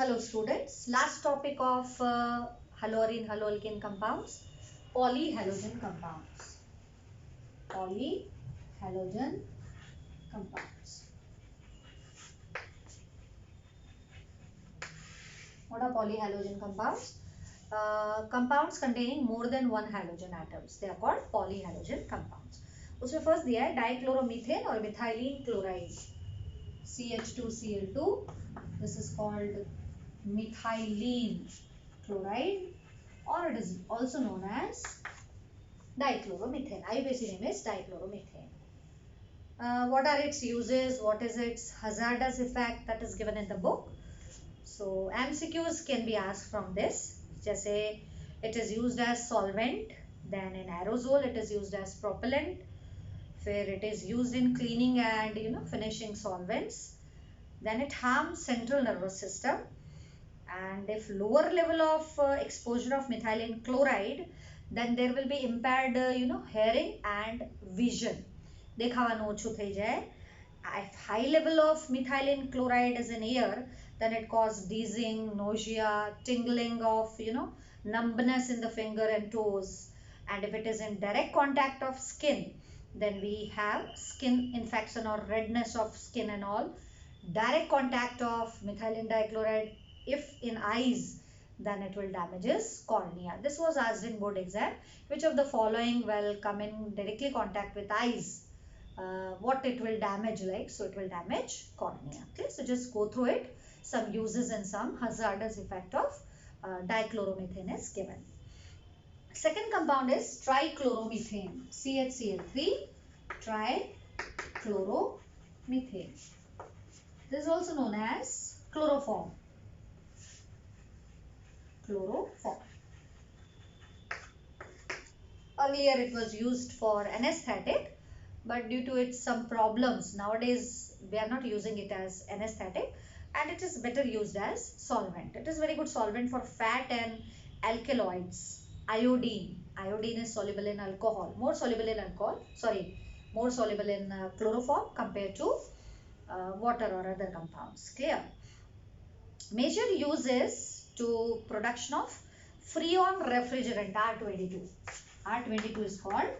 Hello students, last topic of halorine haloalkane compounds, polyhalogen compounds. Polyhalogen compounds. What are polyhalogen compounds? Compounds containing more than one halogen atoms. They are called polyhalogen compounds. उसमें first दिया है dichloromethane और methylene chloride CH2Cl2. This is called methylene chloride, or it is also known as dichloromethane. IUPAC name is dichloromethane. What are its uses? What is its hazardous effect? That is given in the book. So MCQs can be asked from this. जैसे it is used as solvent, then in aerosol it is used as propellant, where it is used in cleaning and finishing solvents. Then it harms central nervous system, and if lower level of exposure of methylene chloride, then there will be impaired hearing and vision. દેખાવાનું ઓછું થઈ જાય. If high level of methylene chloride is in air, then it causes dizzying, nausea, tingling of numbness in the finger and toes. And if it is in direct contact of skin, then we have skin infection or redness of skin and all. Direct contact of methylene dichloride, if in eyes, then it will damages cornea. This was asked in board exam. Which of the following will come in directly contact with eyes? What it will damage, like? So it will damage cornea. Okay, so just go through it. Some uses and some hazardous effect of dichloromethane is given. Second compound is trichloromethane, CHCl3, trichloromethane. This is also known as chloroform. Earlier it was used for anesthetic, but due to its some problems, nowadays we are not using it as anesthetic, and it is better used as solvent. It is very good solvent for fat and alkaloids. Iodine is soluble in alcohol, more soluble in chloroform compared to water or other compounds. Clear? Major use is to production of freon refrigerant R22. R22 is called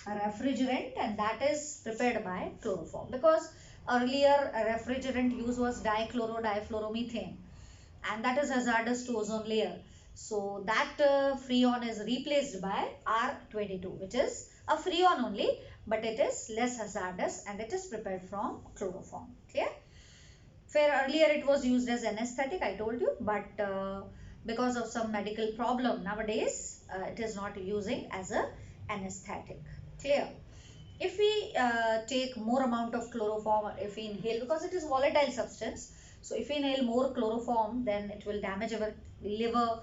a refrigerant, and that is prepared by chloroform, because earlier refrigerant use was difluoromethane, and that is hazardous to ozone layer. So that freon is replaced by R22, which is a freon only, but it is less hazardous and it is prepared from chloroform. Clear? Where earlier it was used as anesthetic, I told you, but because of some medical problem, nowadays it is not using as a anesthetic. Clear? If we take more amount of chloroform, if we inhale, because it is volatile substance, so if we inhale more chloroform, then it will damage our liver.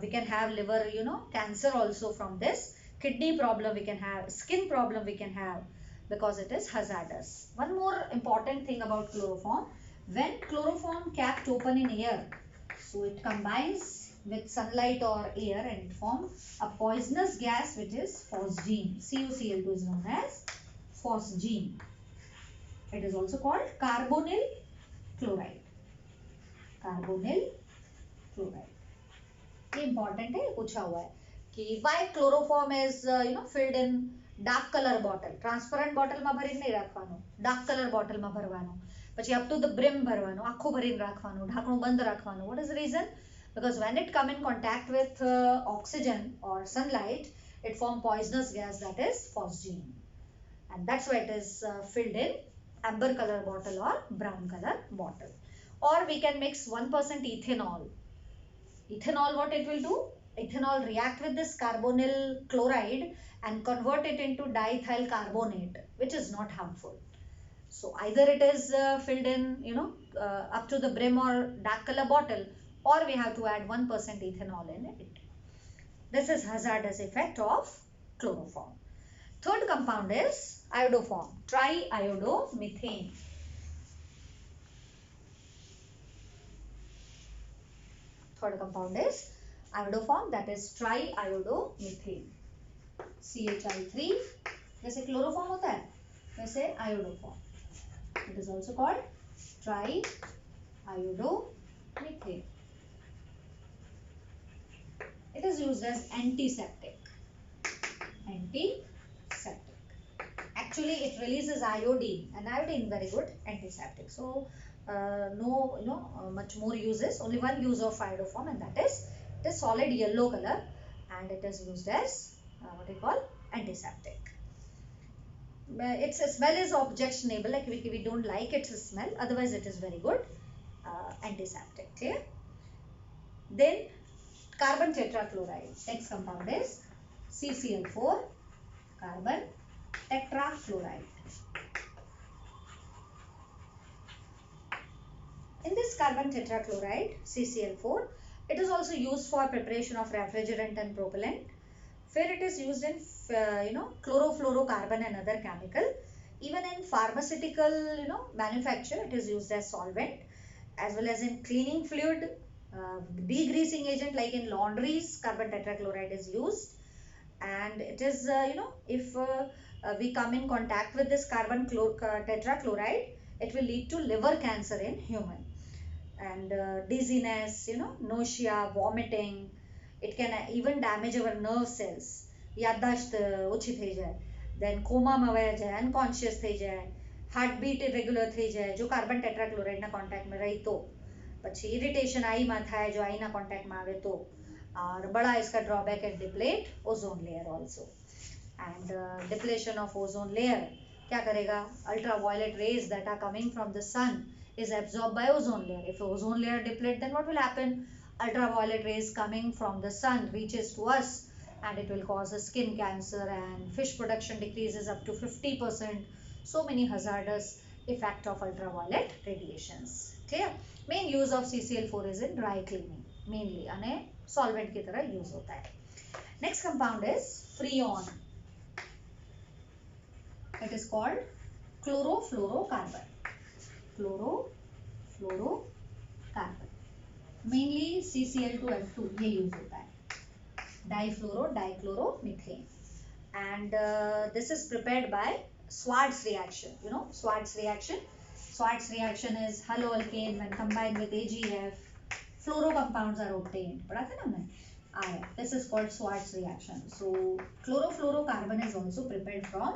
We can have liver cancer also from this. Kidney problem we can have, skin problem we can have, because it is hazardous. One more important thing about chloroform: when chloroform kept open in air, so it combines with sunlight or air and it forms a poisonous gas, which is phosgene. CuCl2 is known as phosgene. It is also called carbonyl chloride. Carbonyl chloride. ये important है, पूछा हुआ है कि why chloroform is filled in dark color bottle. Transparent bottle માં ભરીને નહીં રાખવાનું, dark color bottle માં ભરવાનું, પછી up to the brim ભરવાનું, આખું ભરીને રાખવાનું, ઢાંકણું બંધ રાખવાનું. What is the reason? Because when it come in contact with oxygen or sunlight, it form poisonous gas, that is phosgene, and that's why it is filled in amber color bottle or brown color bottle. Or we can mix 1% ethanol. Ethanol, what it will do? Ethanol react with this carbonyl chloride and convert it into diethyl carbonate, which is not harmful. So either it is filled in up to the brim or dark color bottle, or we have to add 1% ethanol in it. This is hazardous effect of chloroform. Third compound is iodoform, triiodomethane. Third compound is iodoform, that is triiodomethane. CHI3, जैसे chloroform होता है वैसे iodoform. It is also called triiodomethane. It is used as antiseptic. Antiseptic. Actually, it releases iodine, and iodine very good antiseptic. So no, much more uses. Only one use of iodoform, and that is it is solid yellow color, and it is used as what we call antiseptic. Its smell is objectionable, like we don't like its smell, otherwise it is very good antiseptic. Clear? Then carbon tetrachloride, next compound is CCl4 carbon tetrachloride. In this carbon tetrachloride CCl4, it is also used for preparation of refrigerant and propellant, where it is used in chlorofluorocarbon and other chemical. Even in pharmaceutical manufacture, it is used as solvent, as well as in cleaning fluid, degreasing agent, like in laundries carbon tetrachloride is used. And it is if we come in contact with this carbon tetrachloride, it will lead to liver cancer in human, and dizziness, nausea, vomiting. It can even damage our nerve cells. યાદદાસ્ત ઓછી થઈ જાય, then કોમામાં વયા જાય, unconscious થઈ જાય, heartbeat irregular થઈ જાય જો કાર્બન ટેટ્રાક્લોરાઇડના કોન્ટેક્ટમાં રહી તો. પછી ઇરિટેશન આઈમાં થાય જો આઈના કોન્ટેક્ટમાં આવે તો. और बड़ा इसका ड्रॉबैक है deplete ozone layer also. And depletion of ozone layer क्या करेगा? Ultraviolet rays that are coming from the sun is absorbed by ozone layer. If ozone layer deplete, then what will happen? Ultraviolet rays coming from the sun reaches to us, and it will cause a skin cancer, and fish production decreases up to 50%. So many hazardous effect of ultraviolet radiations. Clear? Main use of CCl4 is in dry cleaning mainly, and solvent की तरह use होता है. Next compound is freon. It is called chlorofluorocarbon. Chlorofluorocarbon, mainly CCl2F2 ये use होता है. Difluoro dichloro methane, and this is prepared by Schwarz reaction. You know Schwarz reaction? Schwarz reaction is haloalkane when combined with AgF, fluoro compounds are obtained. पढ़ा था ना हमने? This is called Schwarz reaction. So chlorofluorocarbon is also prepared from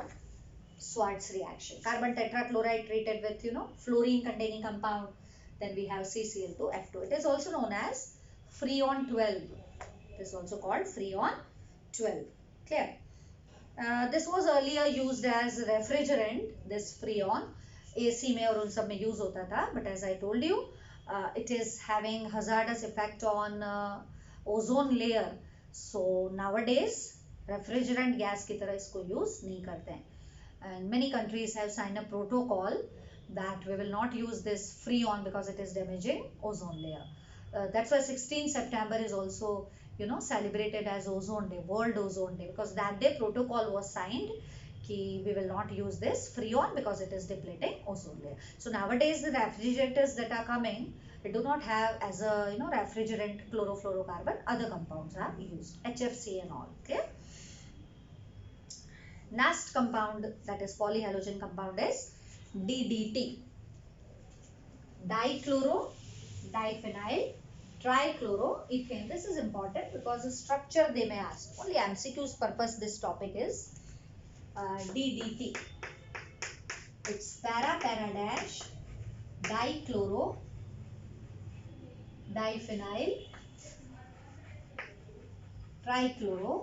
Schwarz reaction. Carbon tetrachloride treated with fluorine containing compound. Then we have CCl2F2. It is also known as Freon 12. It is also called Freon 12. Clear? This was earlier used as refrigerant. This Freon AC में और उन सब में use होता था. But as I told you, it is having hazardous effect on ozone layer. So nowadays refrigerant gas की तरह इसको use नहीं करते हैं. And many countries have signed a protocol that we will not use this freon because it is damaging ozone layer. That's why 16 September is also celebrated as Ozone Day, World Ozone Day, because that day protocol was signed कि we will not use this freon because it is depleting ozone layer. So nowadays the refrigerators that are coming, they do not have as a refrigerant chlorofluorocarbon. Other compounds are used, HFC and all. Okay. Last compound, that is polyhalogen compound, is DDT. Dichloro diphenyl trichloroethane. This is important because the structure they may ask. Only MCQ's purpose this topic is DDT. It's para dash dichloro diphenyl trichloro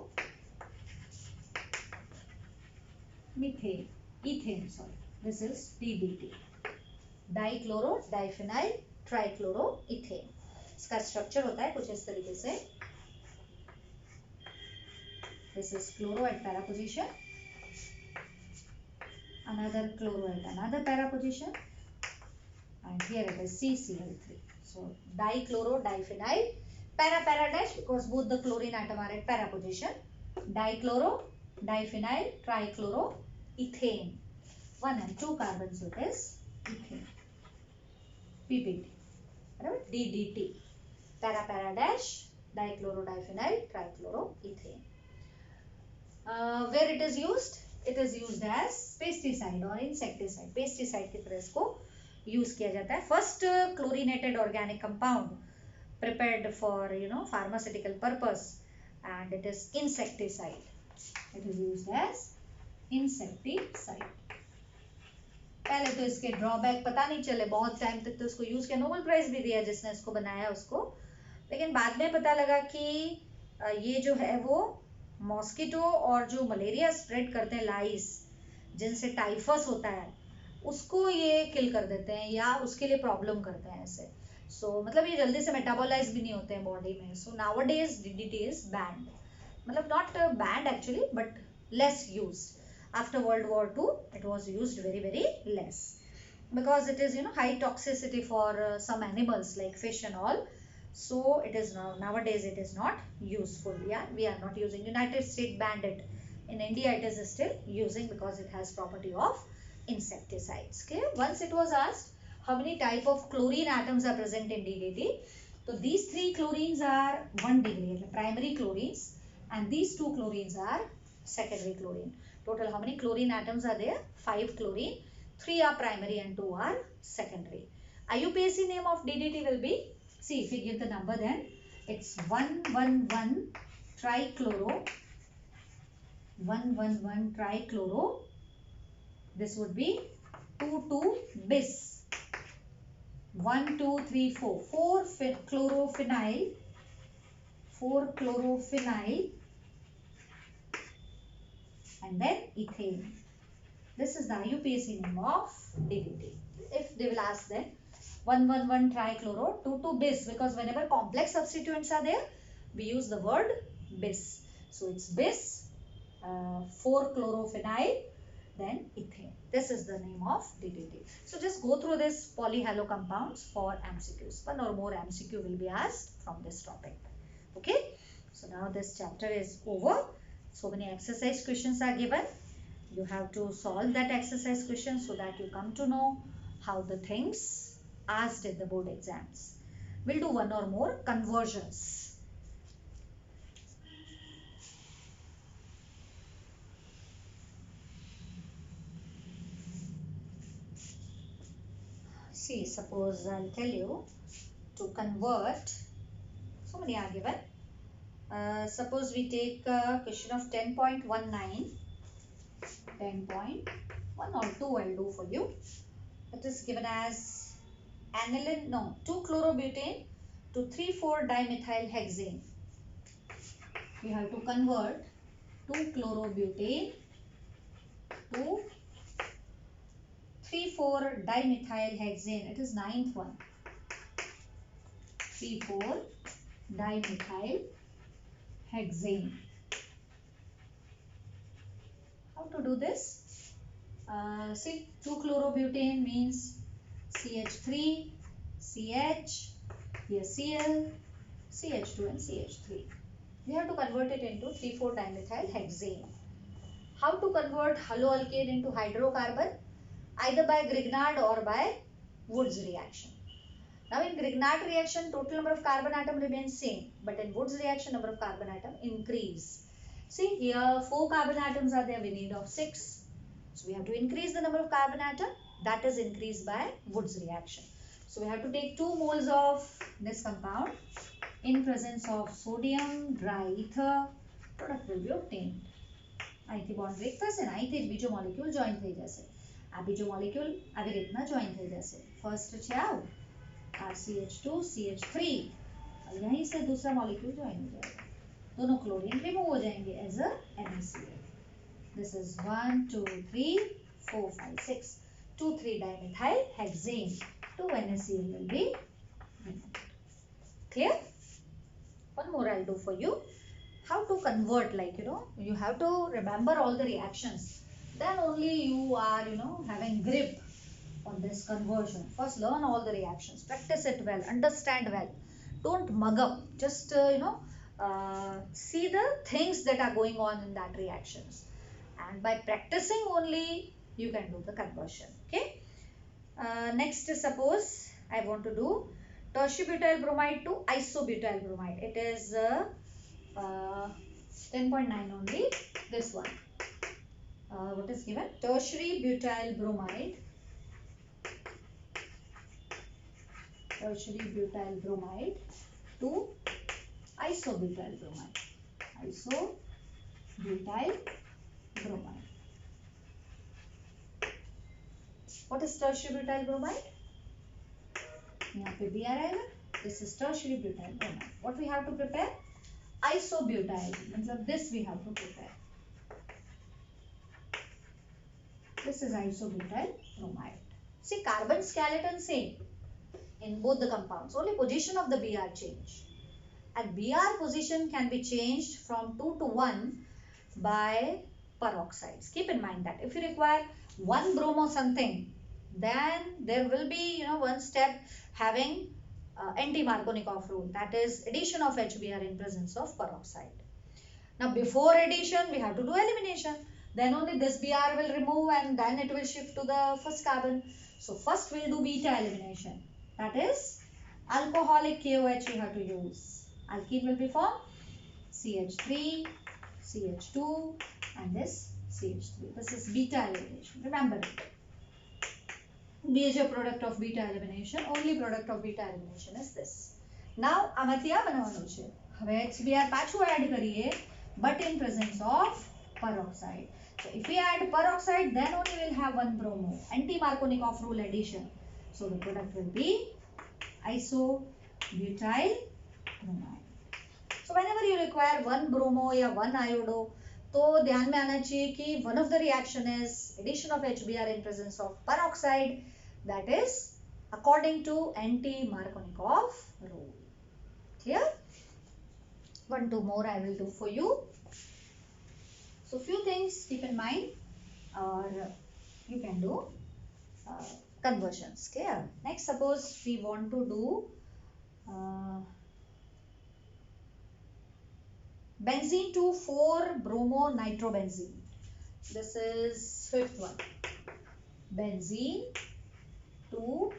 ethane. Sorry, this is DDT. Dichloro diphenyl trichloroethane. इसका structure होता है कुछ इस तरीके से. This is chloro at para position, another chloro at another para position, and here it is CCl3. So dichloro diphenyl para dash because both the chlorine atom are at para position. Dichloro diphenyl trichloroethane. 1 and 2 carbons, so it is ethane. PPT. DDT. Para dash dichloro diphenyl trichloroethane. Where it is used? It is used as pesticide or insecticide. Pesticide की तरह इसको use किया जाता है. First chlorinated organic compound prepared for pharmaceutical purpose and it is insecticide. It is used as insecticide. पहले तो इसके drawback पता नहीं चले, बहुत टाइम तक तो इसको यूज किया, नोबेल प्राइज भी दिया जिसने इसको बनाया उसको, लेकिन बाद में पता लगा कि ये जो है वो मॉस्किटो और जो मलेरिया स्प्रेड करते हैं लाइस, जिनसे टाइफस होता है, उसको ये किल कर देते हैं या उसके लिए प्रॉब्लम करते हैं ऐसे. सो मतलब ये जल्दी से मेटाबोलाइज भी नहीं होते हैं बॉडी में. सो नाउअडेज डीडीटी इज बैंड, मतलब not band actually but less used. After World War II, it was used very less because it is high toxicity for some animals like fish and all. So it is nowadays it is not useful. Yeah, we are not using. United States banned it. In India, it is still using because it has property of insecticides. Okay. Once it was asked how many type of chlorine atoms are present in DDT. So these 3 chlorines are 1 degree, primary chlorines, and these 2 chlorines are secondary chlorine. Total how many chlorine atoms are there? 5 chlorine. 3 are primary and 2 are secondary. IUPAC name of DDT will be, see if we give the number then, it's 111 trichloro. 111 trichloro. This would be 22 bis. 1, 2, 3, 4. 4 chlorophenyl. 4 chlorophenyl. And then ethane. This is the IUPAC name of DDT. If they will ask then 111 trichloro 2,2 bis, because whenever complex substituents are there, we use the word bis. So it's bis, 4 chlorophenyl, then ethane. This is the name of DDT. So just go through this polyhalo compounds for MCQs. One or more MCQ will be asked from this topic. Okay. So now this chapter is over. So many exercise questions are given. You have to solve that exercise question so that you come to know how the things asked in the board exams. We'll do one or more conversions. See, suppose I'll tell you to convert. So many are given. Suppose we take a question of 10.19. 10.1 or 2 I'll do for you. It is given as aniline, no, 2-chlorobutane to 3,4-dimethylhexane. You have to convert 2-chlorobutane to 3,4-dimethylhexane. It is 9th one. 3,4-dimethylhexane. How to do this? See, 2-chlorobutane means CH3, CH, here Cl, CH2 and CH3. We have to convert it into 3,4-dimethylhexane. How to convert haloalkane into hydrocarbon? Either by Grignard or by Woods reaction. Now in Grignard reaction, total number of carbon atom remains same, but in Woods reaction, number of carbon atom increase. See here 4 carbon atoms are there, we need of 6. So we have to increase the number of carbon atom, that is increased by Woods reaction. So we have to take 2 moles of this compound in presence of sodium ether, product will be obtained. અહીંથી bond break થશે ને અહીંથી જ બીજો molecule join થઈ જશે. આ બીજો મોલેક્યુલ આવી રીતના જોઈન થઈ જશે. ફર્સ્ટ છે આવ RCH2 CH3 और यहीं से दूसरा मॉलिक्यूल ज्वाइन हो जाएगा. दोनों क्लोरीन रिमूव हो जाएंगे as a NaCl. This is 1, 2, 3, 4, 5, 6. 2,3-dimethylhexane. 2 NaCl will be removed. Clear? One more I'll do for you. How to convert, like you have to remember all the reactions. Then only you are having grip on this conversion. First learn all the reactions. Practice it well. Understand well. Don't mug up. Just see the things that are going on in that reactions. And by practicing only you can do the conversion. Okay. Next suppose I want to do tertiary bromide to isobutyl bromide. It is 10.9 only, this one. What is given? Tertiary butyl bromide. Tertiary butyl bromide to isobutyl bromide. isobutyl bromide. What is tertiary butyl bromide? यहाँ पे Br आएगा. This is tertiary butyl bromide. What we have to prepare? Isobutyl. मतलब this we have to prepare. This is isobutyl bromide. See, carbon skeleton same in both the compounds. Only position of the Br change. And Br position can be changed from 2 to 1 by peroxides. Keep in mind that if you require one bromo something, then there will be one step having anti-Markovnikov rule, that is addition of HBr in presence of peroxide. Now before addition we have to do elimination, then only this Br will remove and then it will shift to the first carbon. So first we'll do beta elimination, that is alcoholic KOH we have to use. Alkene will be formed, CH3, CH2 and this CH3. This is beta elimination, remember it. Major product of beta elimination, only product of beta elimination is this. Now આમાંથી આ બનાવવાનું છે. હવે HBr પાછું add કરીએ, but in presence of peroxide. So if we add peroxide, then only we'll have one bromo, anti-Markovnikov rule addition. So the product will be isobutyl bromide. So whenever you require one bromo या one iodo, तो ध्यान में आना चाहिए कि one of the reaction is addition of HBr in presence of peroxide, that is according to anti-Markovnikov rule. Clear? Two more I will do for you. So few things keep in mind, or you can do conversions. Clear? Next, suppose we want to do benzene to 4-bromo-nitrobenzene. This is fifth one. Benzene to,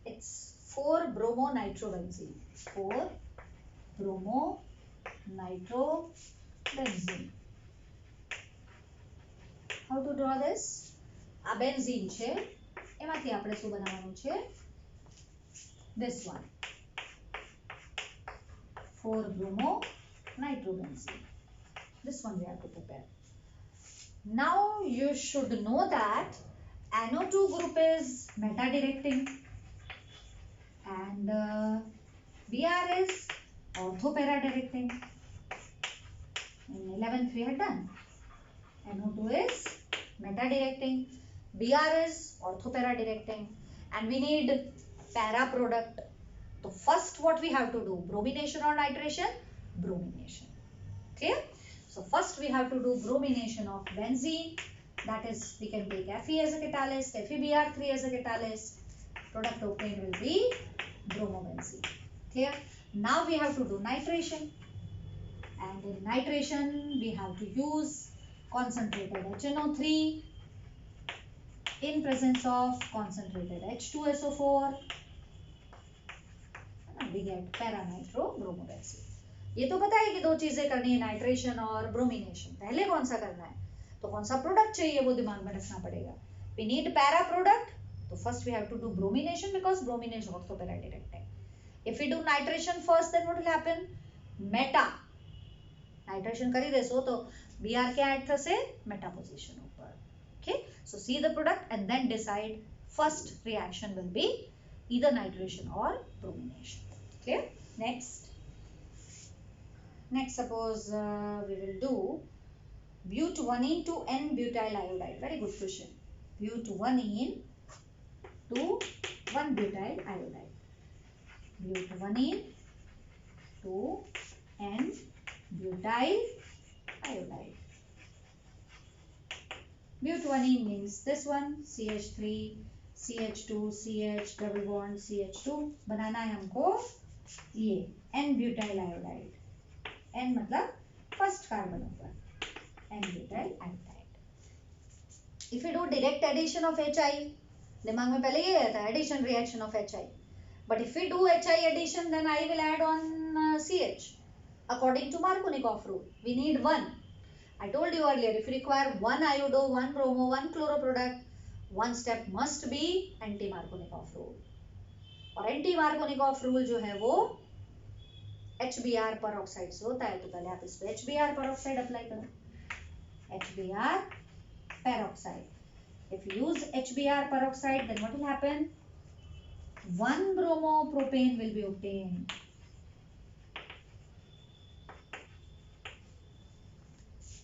it's 4-bromo-nitrobenzene. 4-bromo-nitrobenzene. How to draw this? આ benzene છે, એમાંથી આપણે શું બનાવવાનું છે? This one. 4-bromo-nitrobenzene. This one we have to prepare. Now you should know that NO2 group is meta-directing and Br is ortho-para-directing. In 11th we had done. NO2 is meta-directing, Br is ortho-para-directing, and we need para product. So first what we have to do, bromination or nitration? Bromination. Clear? So first we have to do bromination of benzene, that is we can take Fe as a catalyst, FeBr3 as a catalyst. Product obtained will be bromobenzene. Clear? Now we have to do nitration, and in nitration we have to use concentrated HNO3 in presence of concentrated H2SO4. We get para-nitrobromobenzene. ये तो पता है कि दो चीजें करनी है, nitration और ब्रोमिनेशन. पहले कौन सा करना है, तो कौन सा प्रोडक्ट चाहिए वो दिमाग में रखना पड़ेगा. We need para product, तो first we have to do bromination because bromination ortho para directing. If we do nitration first, then what will happen? Meta. Nitration કરી દેશો તો Br क्या ऐड થશે? Meta position ઉપર. Okay, so see the product and then decide. First reaction will be either nitration or bromination. Clear? Next suppose we will do butanene to N-butyl iodide. Very good question. Butanene to 1-butyl iodide. Butanene to N-butyl iodide. Butanene means this one, CH3, CH2, CH double bond CH2. बनाना है हमको ये N-butyl iodide. N मतलब first carbon ऊपर, N-butyl iodide. If you do direct addition of HI, दिमाग में पहले ये रहता है addition reaction of HI. But if we do HI addition, then I will add on CH. According to Markovnikov rule, we need one. I told you earlier, if you require one iodo, one bromo, one chloro product, one step must be anti-Markovnikov rule. और anti-Markovnikov rule जो है वो HBr peroxide से होता है, तो पहले आप इस पे HBr peroxide अप्लाई करो. HBr peroxide. If you use HBr peroxide, then what will happen? 1 bromopropane will be obtained.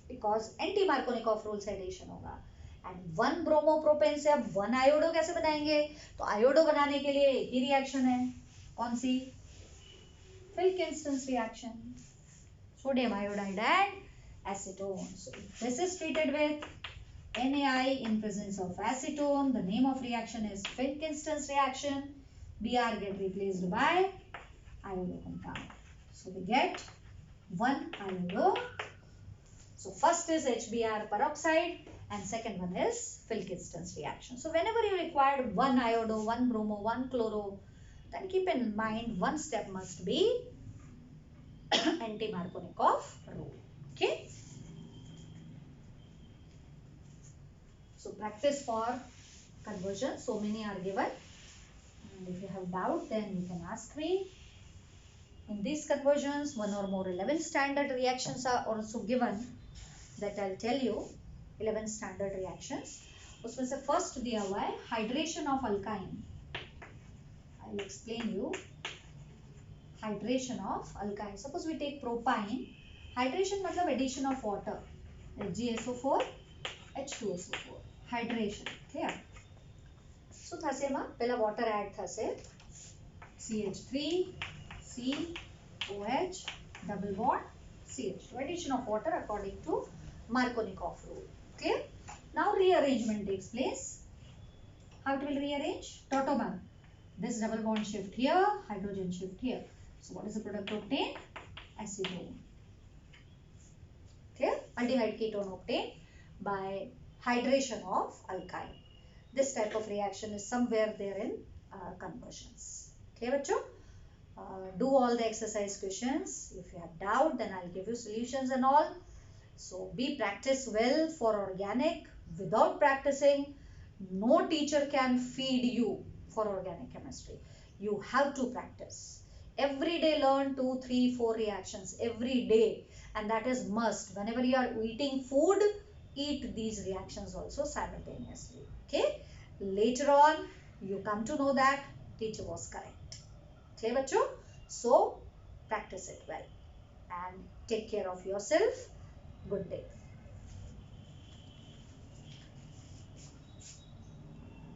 Because anti-Markovnikov rule से addition होगा. And 1 bromopropane से अब 1 आयोडो कैसे बनाएंगे? तो आयोडो बनाने के लिए एक ही रिएक्शन है. कौन सी? Wilkinson reaction. Sodium iodide and acetone. So this is treated with NaI in presence of acetone. The name of reaction is Wilkinson's reaction. Br get replaced by iodo compound. So we get 1 iodo. So first is HBr peroxide and second one is Wilkinson's reaction. So whenever you require 1 iodo, 1 bromo, 1 chloro, then keep in mind one step must be anti-Markovnikov rule. Okay. So practice for conversion. So many are given. And if you have doubt, then you can ask me. In these conversions, one or more 11 standard reactions are also given. That I'll tell you. 11 standard reactions. उसमें से first दिया हुआ है hydration of alkyne. I'll explain you. Hydration of alkyne. Suppose we take propine. Hydration मतलब addition of water. GSO4, H2SO4. Hydration. Clear? So થશે એમાં પહેલા water add થશે. CH3, COH, double bond, CH2. Addition of water according to Markovnikov rule. Clear? Now rearrangement takes place. How it will rearrange? Tautomar. This double bond shift here, hydrogen shift here. So what is the product obtained? Acetone. Clear? Aldehyde ketone obtained by hydration of alkyne. This type of reaction is somewhere there in conversions. Clear, bachcho? Do all the exercise questions. If you have doubt, then I'll give you solutions and all. So be practice well for organic. Without practicing, no teacher can feed you for organic chemistry. You have to practice. Every day learn 2, 3, 4 reactions every day, and that is must. Whenever you are eating food, eat these reactions also simultaneously. Okay? Later on, you come to know that teacher was correct. Clear, bachcho? So practice it well and take care of yourself. Good day.